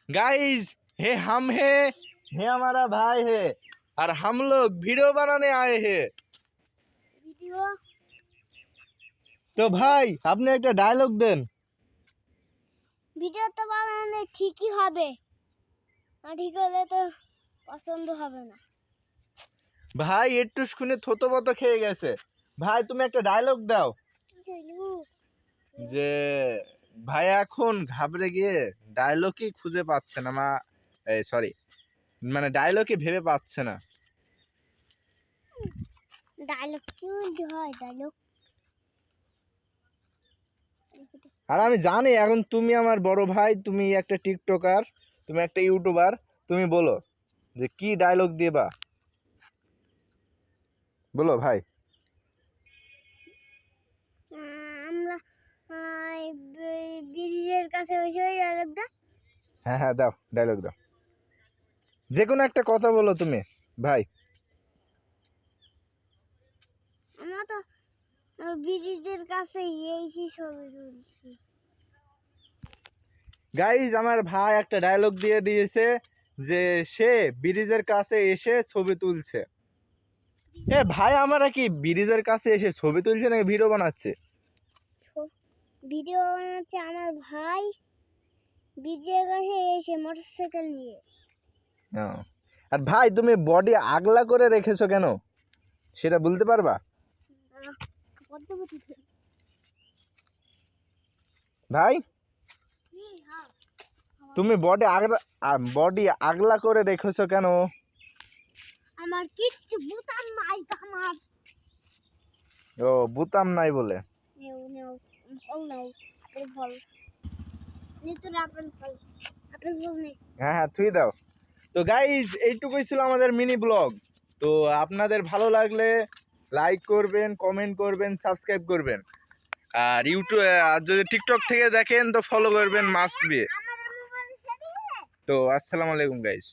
Guys हे हम है ये हमारा भाई है और हम लोग वीडियो बनाने आए हैं। वीडियो तो भाई आपने एक डायलॉग देन। वीडियो तो বানানো ঠিকই হবে না ঠিক হলে তো পছন্দ হবে না। ভাই একটু শুনে থতবত খেয়ে গেছে। ভাই তুমি একটা ডায়লগ দাও যে ভাই এখন ঘাবড়ে গিয়ে ডায়লগই খুঁজে পাচ্ছে না সরি মানে ডায়লগই ভেবে পাচ্ছে না। ডায়লগ কি হয় ডায়লগ? আর আমি জানি এখন তুমি আমার বড় ভাই, তুমি একটা টিকটকার, তুমি একটা ইউটিউবার, তুমি বলো যে কি ডায়লগ দিবা, বলো ভাই। আমরা ব্রিজের কাছে বসে ওই ডায়লগ দা। হ্যাঁ হ্যাঁ দাও, ডায়লগ দাও, যে কোনো একটা কথা বলো তুমি ভাই। আমরা তো ব্রিজের কাছে এসে ছবি তুলছি। গাইজ আমার ভাই একটা ডায়লগ দিয়ে দিয়েছে যে সে ব্রিজের কাছে এসে ছবি তুলছে। এ ভাই আমরা কি ব্রিজের কাছে এসে ছবি তুলছে নাকি ভিডিও বানাচ্ছে? ভিডিও বানাচ্ছে আমার ভাই ব্রিজের কাছে এসে মোটরসাইকেল নিয়ে। আর ভাই তুমি বডি আগলা করে রেখেছো কেন সেটা বলতে পারবা? ভাই তুমি বডি আগলা করে রেখেছো কেন? আমার কিচ্ছু বুতাম নাই আমার। ও বুতাম নাই বলে। নেও নেও ফল নাও, আপেল ফল নিতে আপেল ফল, আপেল ফল নেই। হ্যাঁ হ্যাঁ থুই দাও। তো গাইজ এইটুকুই ছিল আমাদের মিনি ব্লগ। তো আপনাদের ভালো লাগলে লাইক করবেন, কমেন্ট করবেন, সাবস্ক্রাইব করবেন। আর ইউটিউব আর যদি টিকটক থেকে দেখেন তো ফলো করবেন মাস্ট বি। তো আসসালামু আলাইকুম গাইজ।